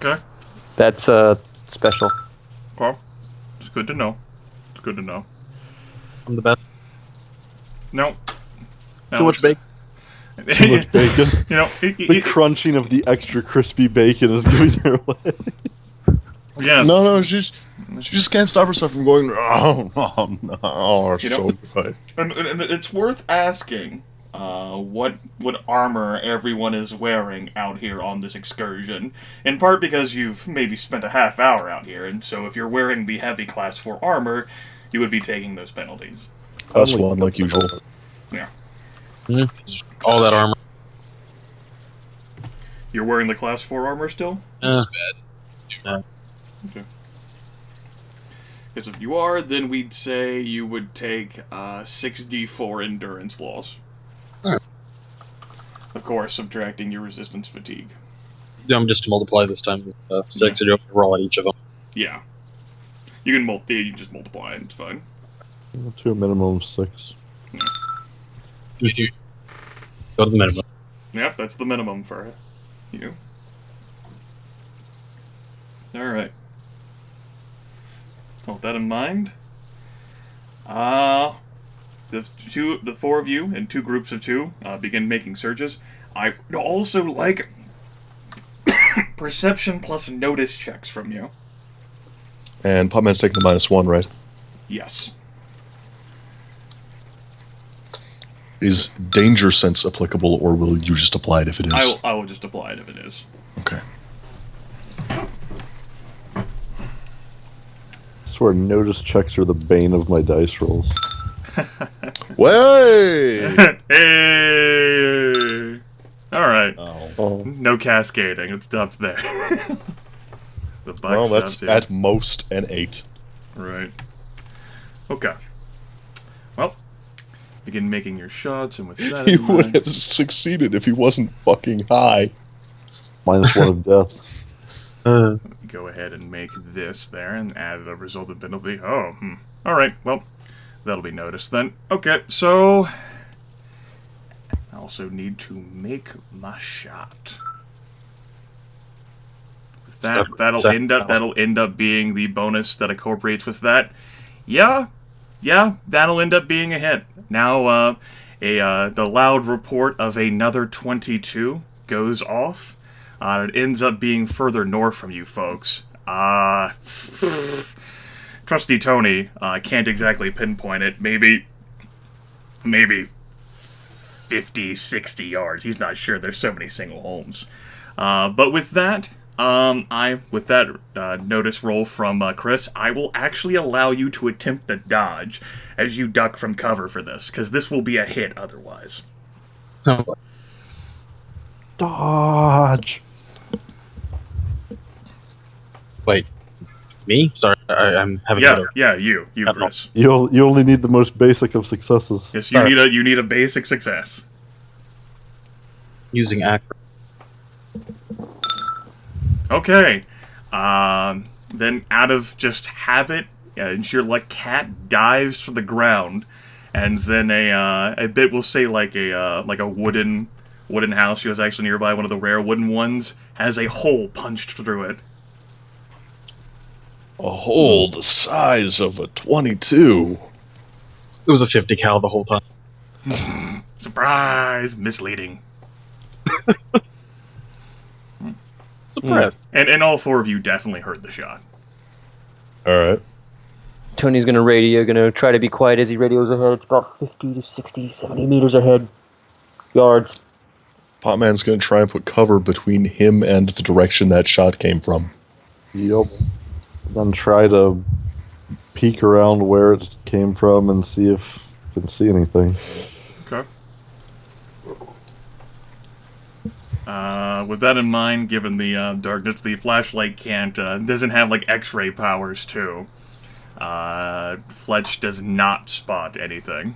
Okay. That's special. Well, it's good to know. It's good to know. I'm the best. No. Too much bacon. Too much bacon. You know, The crunching of the extra crispy bacon is giving her away. yes. No, she just can't stop herself from going, oh, You so know- good. And it's worth asking what armor everyone is wearing out here on this excursion. In part because you've maybe spent a half hour out here, and so if you're wearing the heavy class 4 armor, you would be taking those penalties. Plus one, like usual. Yeah. All that armor. You're wearing the class 4 armor still? Bad. Okay. Because if you are, then we'd say you would take 6d4 endurance loss. Alright. Of course, subtracting your resistance fatigue. I'm just to multiply this time. 6 to roll at each of them. Yeah. You can just multiply it, it's fine. To a minimum of 6. Go to the minimum. Yep, that's the minimum for you. Alright. With that in mind, the 4 of you in 2 groups of 2 begin making searches. I would also like perception plus notice checks from you. And Potman's taking the -1, right? Yes. Is danger sense applicable, or will you just apply it if it is? I will just apply it if it is. Okay. I swear, notice checks are the bane of my dice rolls. Way! Hey! Alright. Oh. No cascading, it stops there. The buck Well, stops that's here. at most an 8. Right. Okay. Well, begin making your shots, and with that He in would mind, have succeeded if he wasn't fucking high. -1 of death. go ahead and make this there and add the resultant penalty. Oh, Alright, well, that'll be noticed then. Okay, so I also need to make my shot. That'll end up being the bonus that incorporates with that. Yeah, that'll end up being a hit. Now, the loud report of another 22 goes off. It ends up being further north from you folks. Trusty Tony can't exactly pinpoint it. Maybe 50, 60 yards. He's not sure. There's so many single homes. But with that, notice roll from Chris, I will actually allow you to attempt to dodge as you duck from cover for this, because this will be a hit otherwise. Dodge! Wait. Me? Sorry, I'm having You, Chris. You only need the most basic of successes. Yes, you need a basic success. using act. Okay. Then out of just habit, ensure like cat dives for the ground, and then a bit will say like a wooden house. She was actually nearby, one of the rare wooden ones, has a hole punched through it. A hole the size of a 22. It was a 50 cal the whole time. Surprise! Misleading. Surprised. And all 4 of you definitely heard the shot. Alright. Tony's gonna try to be quiet as he radios ahead. It's about 50 to 60, 70 meters ahead. Yards. Potman's gonna try and put cover between him and the direction that shot came from. Yep. Then try to peek around where it came from and see if you can see anything. Okay. With that in mind, given the darkness, the flashlight doesn't have like X-ray powers too. Fletch does not spot anything.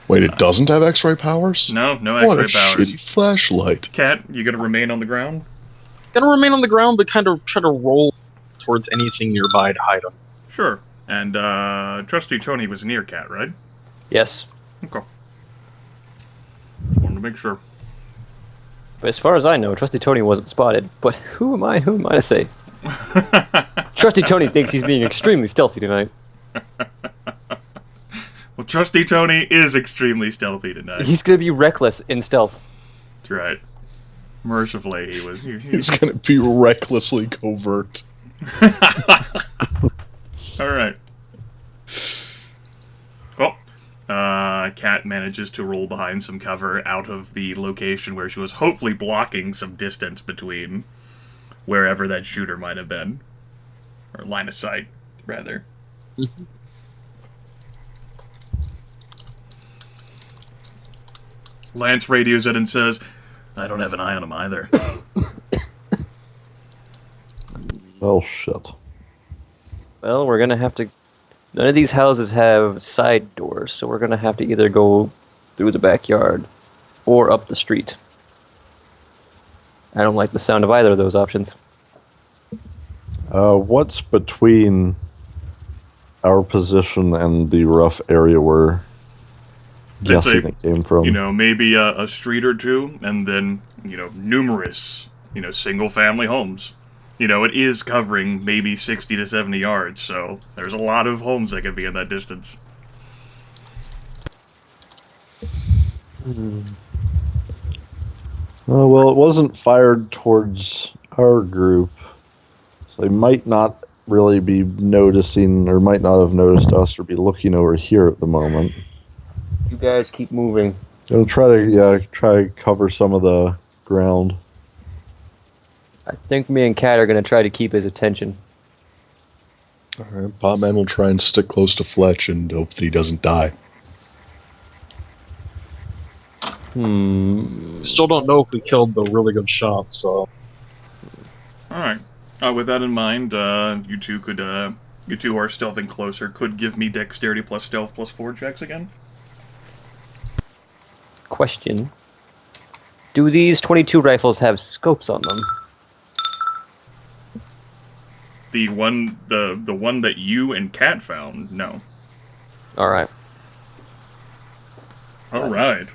Wait, it doesn't have X-ray powers? No What a X-ray powers. shitty flashlight. Cat, you gonna remain on the ground? Gonna remain on the ground, but kind of try to roll towards anything nearby to hide them. Sure. And Trusty Tony was near Cat, right? Yes. Okay. Just wanted to make sure. But as far as I know, Trusty Tony wasn't spotted. But who am I? Who am I to say? Trusty Tony thinks he's being extremely stealthy tonight. Well, Trusty Tony is extremely stealthy tonight. He's gonna be reckless in stealth. That's right. Mercifully, he was. He's going to be recklessly covert. All right. Well, Kat manages to roll behind some cover out of the location where she was hopefully blocking some distance between wherever that shooter might have been. Or line of sight, rather. Lance radios it and says, I don't have an eye on him either. Oh, shit. Well, we're gonna have to... None of these houses have side doors, so we're gonna have to either go through the backyard or up the street. I don't like the sound of either of those options. What's between our position and the rough area we're guessing it came from? You know, maybe a street or two, and then, you know, numerous, you know, single-family homes. You know, it is covering maybe 60 to 70 yards, so there's a lot of homes that could be in that distance. Well, it wasn't fired towards our group, so they might not really be noticing, or might not have noticed us, or be looking over here at the moment. You guys keep moving. I'll try to cover some of the ground. I think me and Kat are gonna try to keep his attention. Alright, Potman will try and stick close to Fletch and hope that he doesn't die. Still don't know if we killed the really good shot, so... Alright. With that in mind, you two who are stealthing closer could give me dexterity plus stealth plus 4 checks again. Question. Do these 22 rifles have scopes on them? The one that you and Kat found, no. Alright. Alright.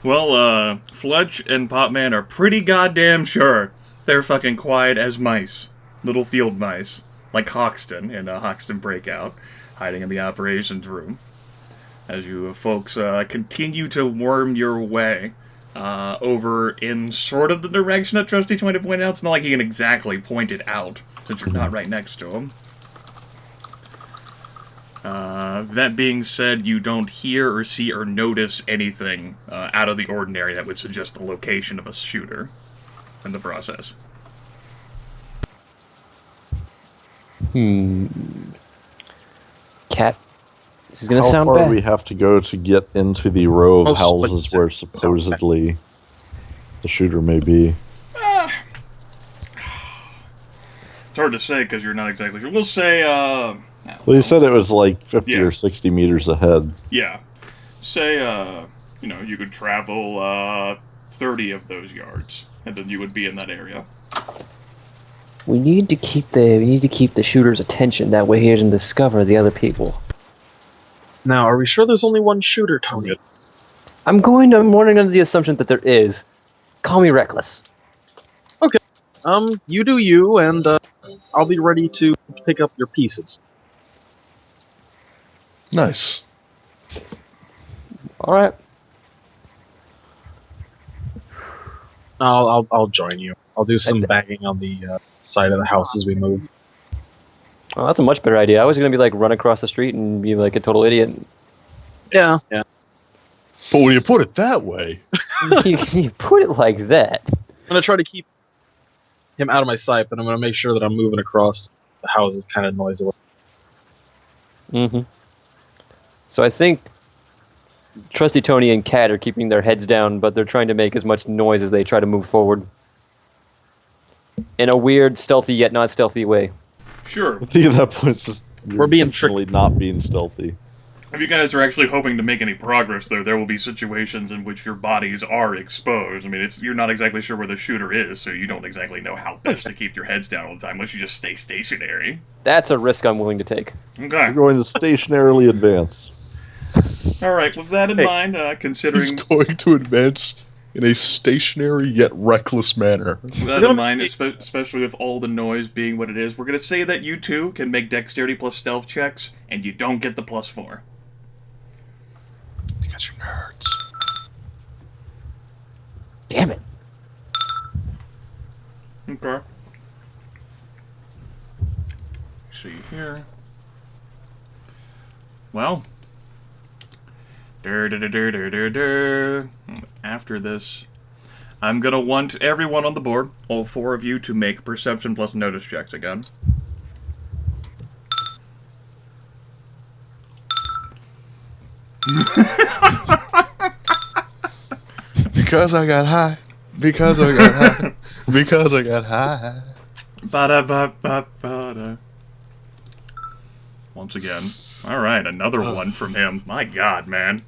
Well, Fletch and Potman are pretty goddamn sure they're fucking quiet as mice. Little field mice. Like Hoxton in Hoxton Breakout, hiding in the operations room. As you folks continue to worm your way over in sort of the direction that Trusty Tony pointed out. It's not like he can exactly point it out, since you're not right next to him. That being said, you don't hear or see or notice anything out of the ordinary that would suggest the location of a shooter in the process. Cat. This is gonna How sound far bad. do we have to go to get into the row of Most houses where supposedly the shooter may be? It's hard to say because you're not exactly sure. We'll say, Well, you said it was like 50 Yeah. or 60 meters ahead. yeah. Say, you know, you could travel 30 of those yards, and then you would be in that area. We need to keep the shooter's attention. That way he doesn't discover the other people. Now, are we sure there's only one shooter, Tony? I'm running under the assumption that there is. Call me reckless. You do you, and I'll be ready to pick up your pieces. Nice. All right. I'll join you. I'll do some banging on the side of the house as we move. Well, that's a much better idea. I was gonna be like run across the street and be like a total idiot. Yeah. But when you put it that way, you put it like that. I'm gonna try to keep him out of my sight, but I'm gonna make sure that I'm moving across the houses kind of noisily. Mm-hmm. So I think Trusty Tony and Kat are keeping their heads down, but they're trying to make as much noise as they try to move forward. In a weird, stealthy yet not stealthy way. Sure. I think at that point, it's just We're being intentionally not being stealthy. If you guys are actually hoping to make any progress, though, there will be situations in which your bodies are exposed. I mean, you're not exactly sure where the shooter is, so you don't exactly know how best to keep your heads down all the time, unless you just stay stationary. That's a risk I'm willing to take. Okay. We're going to stationarily advance. All right. With that in mind, he's considering going to advance in a stationary yet reckless manner. With that in mind, especially with all the noise being what it is, we're going to say that you two can make dexterity plus stealth checks, and you don't get the +4. Because you're nerds. Damn it. Okay. See here. Well. After this, I'm gonna want everyone on the board, all 4 of you, to make perception plus notice checks again. Because I got high. Because I got high. Because I got high. Ba-da-ba-ba-ba-da. Once again. Alright, another one from him. My god, man.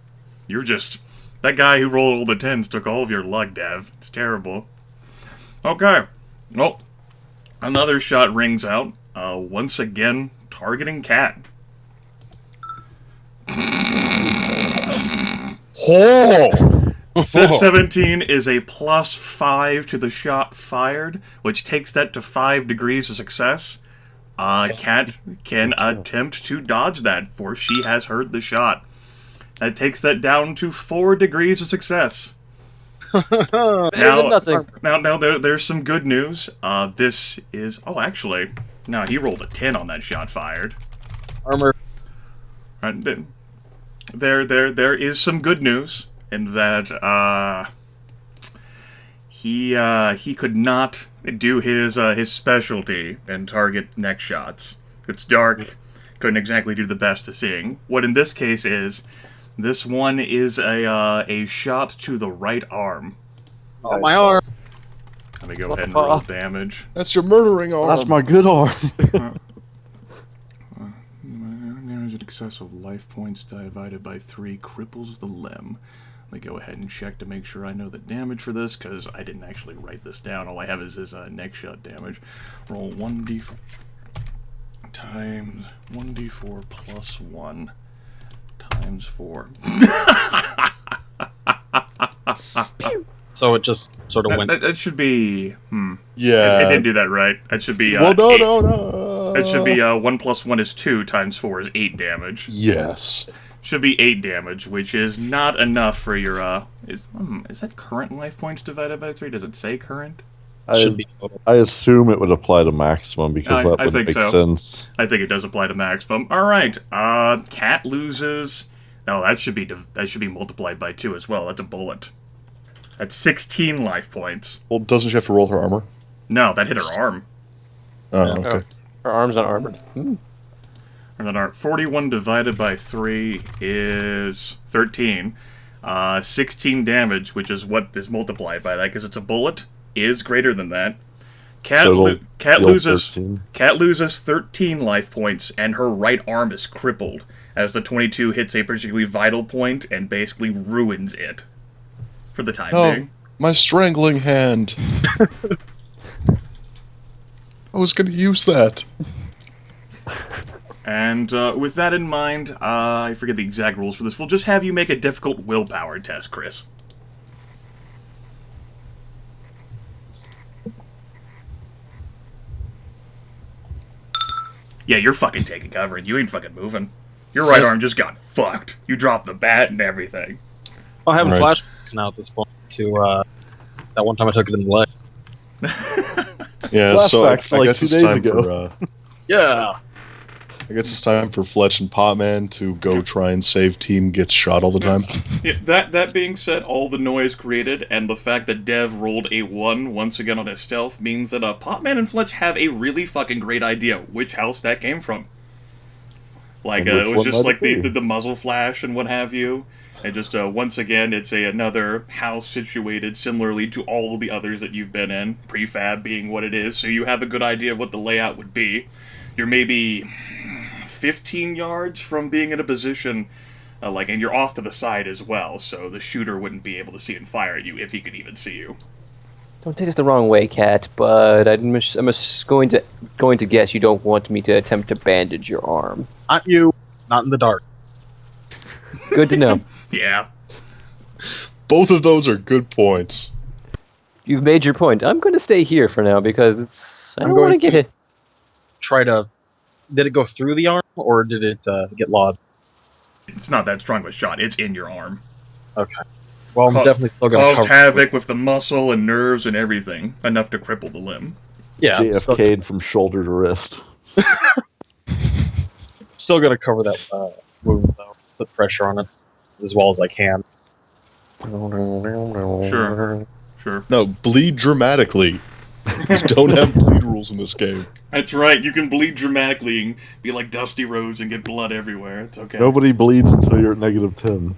You're just... That guy who rolled all the 10s took all of your luck, Dev. It's terrible. Okay. Well, another shot rings out. Once again, targeting Cat. Oh! 17 is a +5 to the shot fired, which takes that to 5 degrees of success. Cat can attempt to dodge that, for she has heard the shot. That takes that down to 4 degrees of success. Better than nothing. Now there's some good news. This is... Oh, actually, no, he rolled a 10 on that shot fired. Armor. Right, there is some good news in that he could not do his specialty and target neck shots. It's dark, couldn't exactly do the best of seeing. What in this case is, this one is a shot to the right arm. Oh, my arm. Let me go ahead and roll damage. That's your murdering arm. That's my good arm. Damage in excess of life points divided by 3 cripples the limb. Let me go ahead and check to make sure I know the damage for this, because I didn't actually write this down. All I have is his neck shot damage. Roll 1d4 times 1d4 plus 1 times 4. So it just sort of went. That should be... Yeah. I didn't do that right. That should be... well, no, 8. no. It should be 1 plus 1 is 2 times 4 is 8 damage. Yes. Should be 8 damage, which is not enough for your, is that current life points divided by 3? Does it say current? Should be total. I assume it would apply to maximum because that I would think make so. sense. I think it does apply to maximum. Alright, Cat loses... No, that should be multiplied by 2 as well. That's a bullet. That's 16 life points. Well, doesn't she have to roll her armor? No, that hit her arm. Oh, okay. Her arm's not armored. And then our 41 divided by 3 is 13. 16 damage, which is what is multiplied by that, because it's a bullet, is greater than that. Cat loses 13 life points, and her right arm is crippled, as the 22 hits a particularly vital point and basically ruins it. For the time being. My strangling hand. I was going to use that. And with that in mind, I forget the exact rules for this. We'll just have you make a difficult willpower test, Chris. Yeah, you're fucking taking cover, and you ain't fucking moving. Your right arm just got fucked. You dropped the bat and everything. I'm having Right. flashbacks now at this point to that one time I took it in the leg. Yeah, so I Flashbacks like guess 2 it's days time ago. for Yeah. I guess it's time for Fletch and Potman to go try and save team gets shot all the time. Yeah, that being said, all the noise created and the fact that Dev rolled a 1 once again on his stealth means that Potman and Fletch have a really fucking great idea which house that came from. Like, And which it was one just might like it be? the muzzle flash and what have you. And just, once again, it's another house situated similarly to all of the others that you've been in, prefab being what it is, so you have a good idea of what the layout would be. You're maybe 15 yards from being in a position, and you're off to the side as well, so the shooter wouldn't be able to see and fire at you if he could even see you. Don't take this the wrong way, Cat, but I'm going to guess you don't want me to attempt to bandage your arm. Not you. Not in the dark. Good to know. Yeah. Both of those are good points. You've made your point. I'm going to stay here for now because I don't want to get hit. Try to. Did it go through the arm or did it get lodged? It's not that strong of a shot. It's in your arm. Okay. Well, I'm definitely still going to caused cover havoc with the muscle and nerves and everything, enough to cripple the limb. Yeah, I'm JFK'd from shoulder to wrist. still going to cover that wound, though. Put pressure on it as well as I can. Sure. No, bleed dramatically. You don't have bleed rules in this game. That's right. You can bleed dramatically and be like Dusty Rhodes and get blood everywhere. It's okay. Nobody bleeds until you're at -10.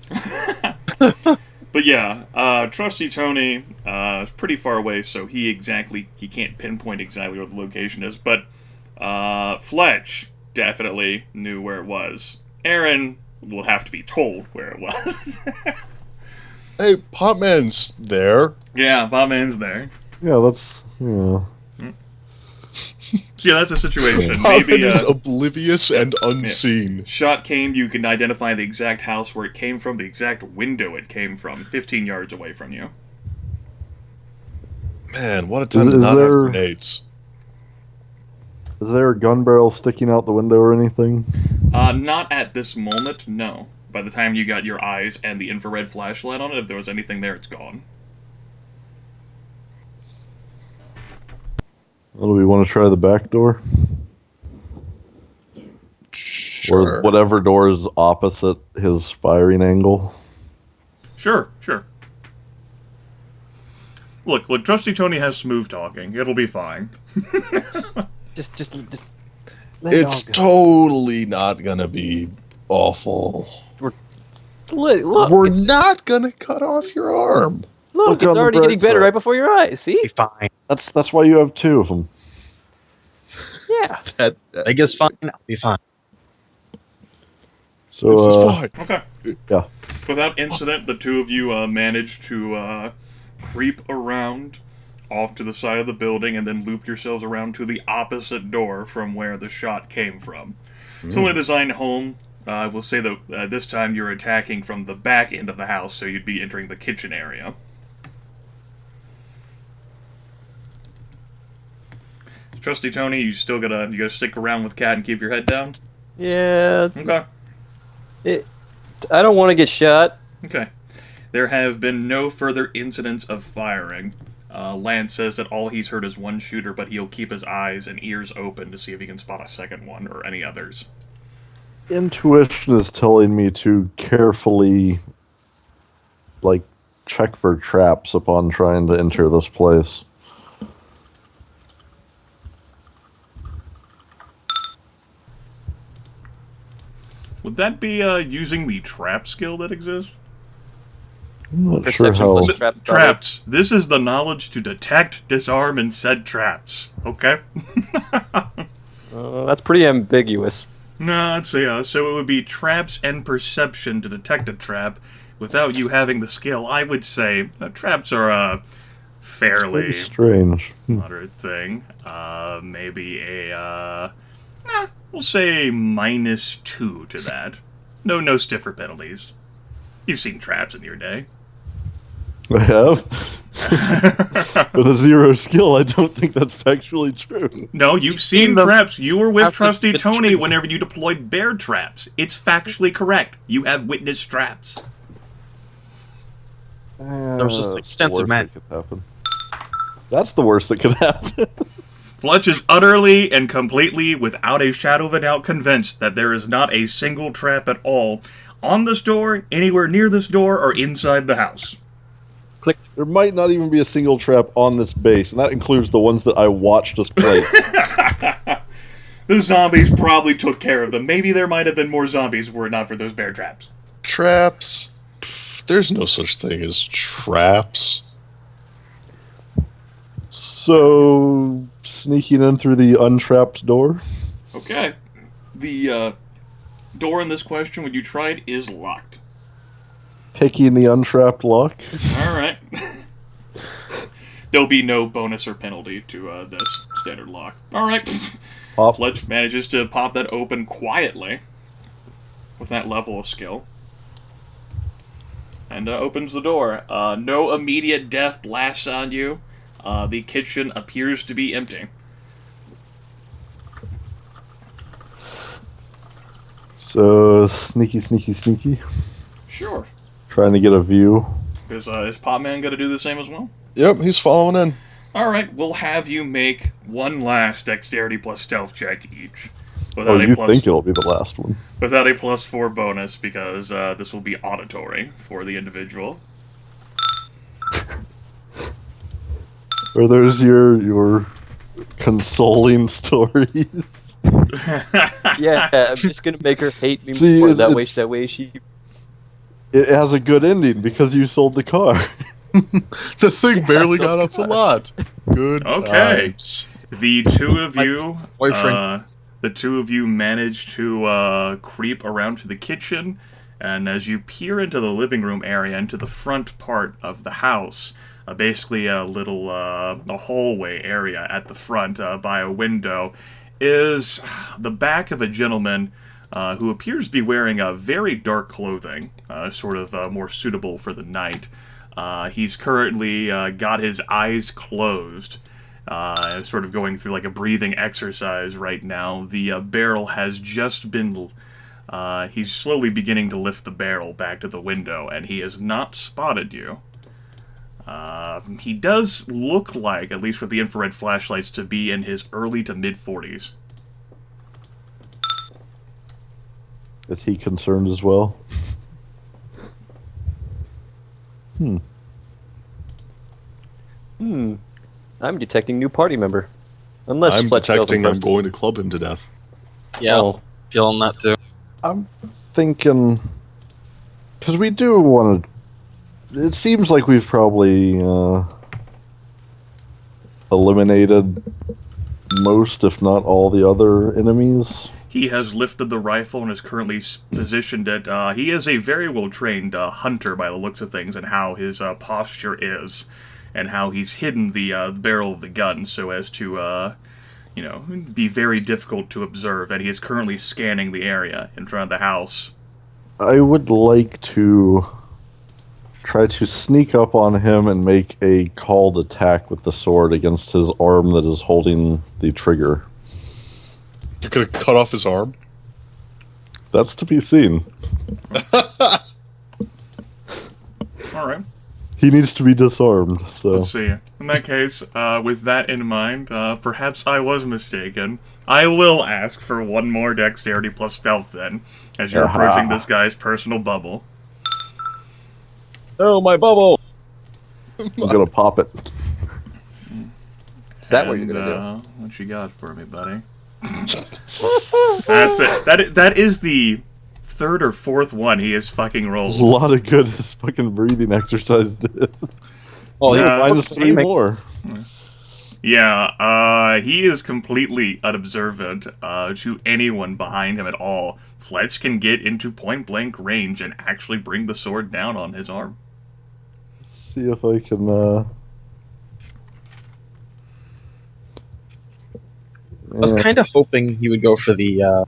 But yeah, Trusty Tony is pretty far away, so he can't pinpoint exactly where the location is. But Fletch definitely knew where it was. Aaron will have to be told where it was. Hey, Potman's there. Yeah, Potman's there. Yeah, that's So yeah, that's the situation. Potman Maybe is oblivious and unseen. shot came, you can identify the exact house where it came from, the exact window it came from, 15 yards away from you. Man, what a time to Is not there- have grenades. Is there a gun barrel sticking out the window or anything? Not at this moment, no. By the time you got your eyes and the infrared flashlight on it, if there was anything there, it's gone. Well, do we want to try the back door? Sure. Or whatever door is opposite his firing angle? Sure. Look, Trusty Tony has smooth talking. It'll be fine. Just let it It's all go. totally not gonna be awful. Look, We're it's, not gonna cut off your arm. Look it's on the already bright getting better side. right before your eyes. See? Be fine. That's why you have two of them. Yeah. I guess fine. I'll be fine. So, This is fine. Okay. yeah. Without incident, the two of you managed to creep around off to the side of the building and then loop yourselves around to the opposite door from where the shot came from. Similar design home. I will say that this time you're attacking from the back end of the house, so you'd be entering the kitchen area. Trusty Tony, you gotta stick around with Cat and keep your head down? Yeah. Okay. I don't want to get shot. Okay. There have been no further incidents of firing. Lance says that all he's heard is one shooter, but he'll keep his eyes and ears open to see if he can spot a second one or any others. Intuition is telling me to carefully, check for traps upon trying to enter this place. Would that be using the trap skill that exists? I'm not sure Perception how. plus traps. probably. Traps. This is the knowledge to detect, disarm, and set traps. Okay? That's pretty ambiguous. No, let's see. So it would be traps and perception to detect a trap without you having the skill. I would say traps are a fairly Pretty strange. moderate thing. Maybe we'll say a -2 to that. No stiffer penalties. You've seen traps in your day. I have. With a 0 skill, I don't think that's factually true. No, you've seen them traps. You were with after Trusty the Tony tree. whenever you deployed bear traps. It's factually correct. You have witnessed traps. There's just extensive That could happen. That's the worst that could happen. Fletch is utterly and completely, without a shadow of a doubt, convinced that there is not a single trap at all on this door, anywhere near this door, or inside the house. There might not even be a single trap on this base, and that includes the ones that I watched us place. Those zombies probably took care of them. Maybe there might have been more zombies were it not for those bear traps. Traps? Pff, there's no such thing as traps. So, sneaking in through the untrapped door? Okay. The door in this question, when you tried, is locked. Picking the untrapped lock? Alright. There'll be no bonus or penalty to this standard lock. Alright. Pop. Fletch manages to pop that open quietly with that level of skill. and opens the door. No immediate death blasts on you. The kitchen appears to be empty. So, sneaky. Sure. Trying to get a view. Is Potman going to do the same as well? Yep, he's following in. Alright, we'll have you make one last dexterity plus stealth check each. Oh, you think it'll be the last one. Without a +4 bonus, because this will be auditory for the individual. Or there's your consoling stories. Yeah, I'm just gonna make her hate me See, more. it's- That way she. It has a good ending because you sold the car. The thing barely so got it's up the lot. Good Okay. times. The two of you, boyfriend. manage to creep around to the kitchen, and as you peer into the living room area, into the front part of the house, basically a little a hallway area at the front by a window, is the back of a gentleman who appears to be wearing very dark clothing, sort of more suitable for the night. He's currently got his eyes closed, sort of going through like a breathing exercise right now. The barrel has just been... he's slowly beginning to lift the barrel back to the window, and he has not spotted you. He does look like, at least with the infrared flashlights, to be in his early to mid-40s. Is he concerned as well? I'm detecting new party member. Unless I'm Fletch feels detecting I'm impressed. going to club him to death. Yeah, Oh, feeling that too. I'm thinking... Because we do want to... It seems like we've probably eliminated most, if not all, the other enemies. He has lifted the rifle and is currently positioned at... he is a very well-trained hunter by the looks of things, and how his posture is, and how he's hidden the barrel of the gun so as to, be very difficult to observe, and he is currently scanning the area in front of the house. I would like to try to sneak up on him and make a called attack with the sword against his arm that is holding the trigger. You're gonna cut off his arm? That's to be seen. Alright. He needs to be disarmed, so... Let's see. In that case, with that in mind, perhaps I was mistaken. I will ask for one more dexterity plus stealth then, as you're approaching this guy's personal bubble. Oh, my bubble! I'm gonna pop it. is that what you're gonna do? What you got for me, buddy? That's it. That is the third or fourth one he has fucking rolled. A lot of good his fucking breathing exercise did. Oh, Yeah. yeah, Minus 3 more. Yeah, he is completely unobservant to anyone behind him at all. Fletch can get into point-blank range and actually bring the sword down on his arm. See if I can, I was kind of hoping he would go for the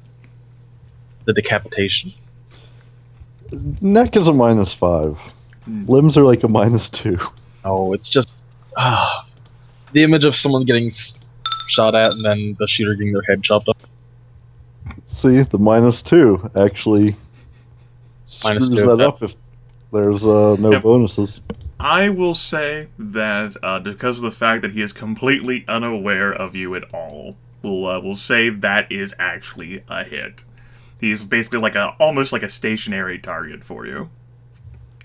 decapitation. Neck is a -5. Limbs are like a -2. Oh, it's just the image of someone getting shot at and then the shooter getting their head chopped off. See, the -2 actually screws -2, that yeah. up if there's no Yep. bonuses. I will say that because of the fact that he is completely unaware of you at all, we'll say that is actually a hit. He's basically like almost like a stationary target for you.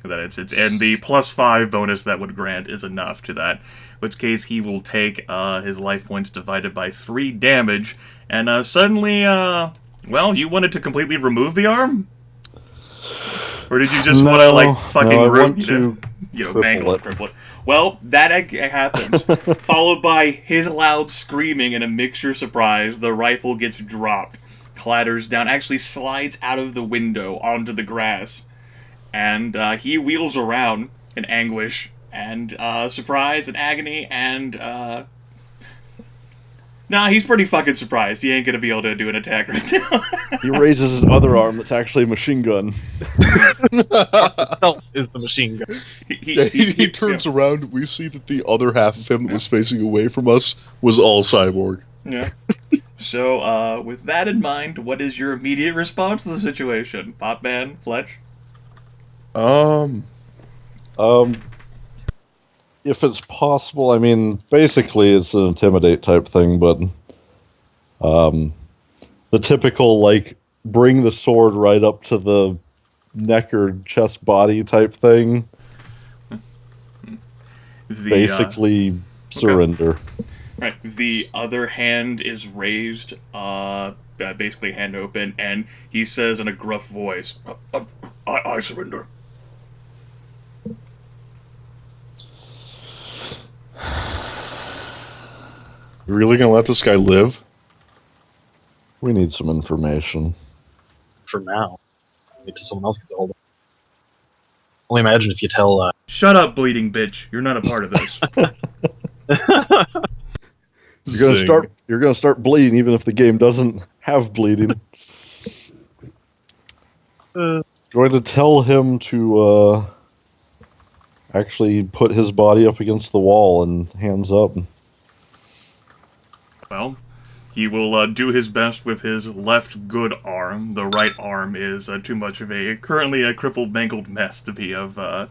That it's and the +5 bonus that would grant is enough to that. In which case he will take his life points divided by 3 damage, and suddenly, well, you wanted to completely remove the arm, or did you just want to like fucking I root, want to mangle it, cripple it? Well, that happens. Followed by his loud screaming and a mixture surprise, the rifle gets dropped, clatters down, actually slides out of the window onto the grass. And he wheels around in anguish and surprise and agony and Nah, he's pretty fucking surprised. He ain't gonna be able to do an attack right now. He raises his other arm that's actually a machine gun. Help is the machine gun. He turns around. We see that the other half of him that was facing away from us was all cyborg. Yeah. So, with that in mind, what is your immediate response to the situation? Potman, Fletch? If it's possible, I mean, basically it's an intimidate type thing, but the typical, like, bring the sword right up to the neck or chest body type thing. Basically, surrender. Right. The other hand is raised, basically hand open, and he says in a gruff voice, I surrender. You really gonna let this guy live? We need some information. For now. Wait till someone else gets a hold of it. Only imagine if you tell, Shut up, bleeding bitch. You're not a part of this. You're gonna start bleeding even if the game doesn't have bleeding. Going to tell him to actually put his body up against the wall and hands up. Well, he will do his best with his left good arm. The right arm is too much of currently a crippled, mangled mess to be of the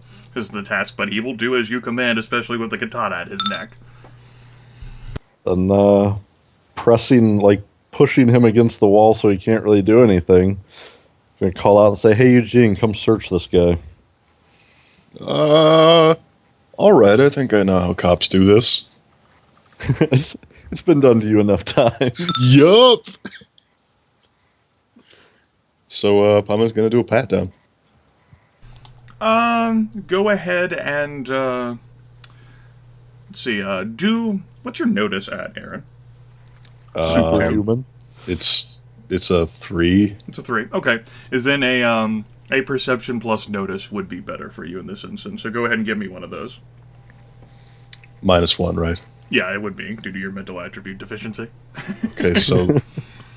task, but he will do as you command, especially with the katana at his neck. And pushing him against the wall so he can't really do anything. Gonna call out and say, "Hey Eugene, come search this guy." Alright, I think I know how cops do this. It's been done to you enough times. Yup! So, Potman's gonna do a pat down. Go ahead and, let's see, what's your notice at, Aaron? Superhuman. It's a 3. It's a 3. Okay. Is then a perception plus notice would be better for you in this instance, so go ahead and give me one of those. -1, right? Yeah, it would be, due to your mental attribute deficiency. Okay, so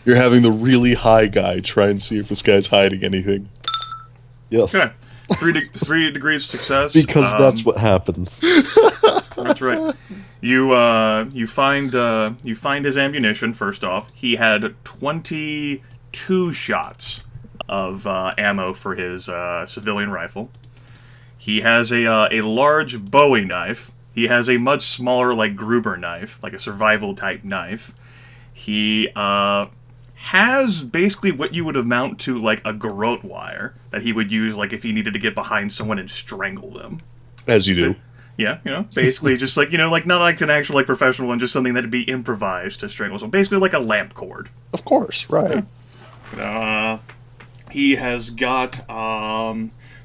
you're having the really high guy try and see if this guy's hiding anything. Yes. Okay. 3 degrees success. Because that's what happens. That's right. You find his ammunition. First off, he had 22 shots of ammo for his civilian rifle. He has a large Bowie knife. He has a much smaller, like, Gruber knife, like a survival type knife. He has basically what you would amount to like a garrote wire that he would use, like, if he needed to get behind someone and strangle them. As you do. Yeah, basically just like, like not like an actual like professional one, just something that'd be improvised to strangle someone. Basically like a lamp cord. Of course, right. He has got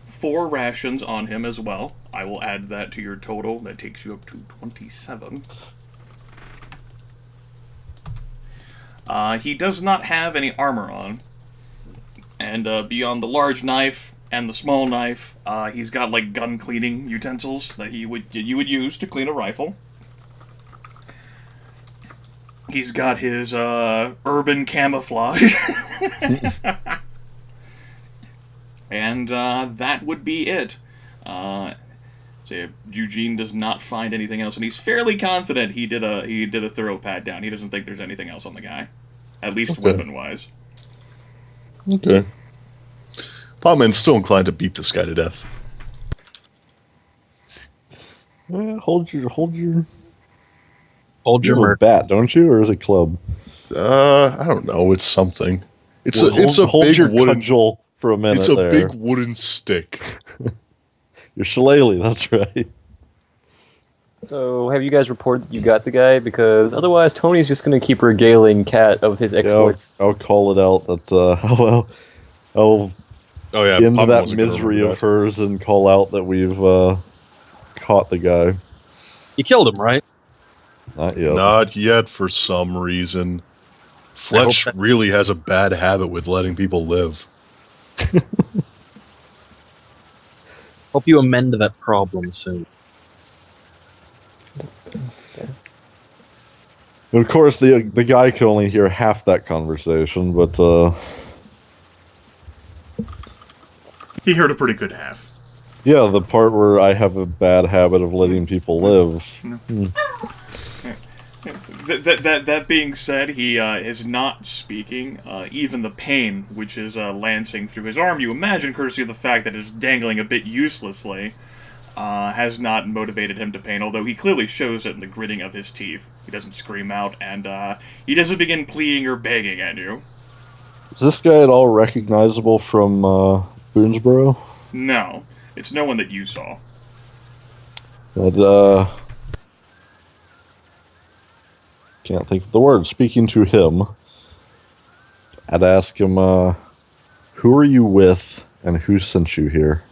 4 rations on him as well. I will add that to your total. That takes you up to 27. He does not have any armor on. And beyond the large knife and the small knife, he's got like gun cleaning utensils that you would use to clean a rifle. He's got his urban camouflage. And that would be it. So Eugene does not find anything else, and he's fairly confident he did a thorough pat down. He doesn't think there's anything else on the guy, at least weapon-wise. Okay. Potman's still inclined to beat this guy to death. Hold your Hold you your have a murder. bat, don't you, or is it club? I don't know. It's something. It's a hold big your wooden. cudgel for a minute. It's a there. big wooden stick. Your shillelagh, that's right. So, have you guys reported that you got the guy? Because otherwise, Tony's just going to keep regaling Kat of his exploits. Yeah, I'll call it out that I'll Oh yeah. get into Potman that wasn't gonna misery remember of hers and call out that we've caught the guy. You killed him, right? Not that. yet. Not yet, for some reason. Fletch that- really has a bad habit with letting people live. Hope you amend that problem soon. Of course, the guy could only hear half that conversation, but He heard a pretty good half. yeah, the part where I have a bad habit of letting people live. That being said, he is not speaking. Even the pain which is lancing through his arm, you imagine, courtesy of the fact that it is dangling a bit uselessly, has not motivated him to pain, although he clearly shows it in the gritting of his teeth. He doesn't scream out, and he doesn't begin pleading or begging at you. Is this guy at all recognizable from Boonesboro? No, it's no one that you saw. But, can't think of the word. Speaking to him, I'd ask him, who are you with and who sent you here?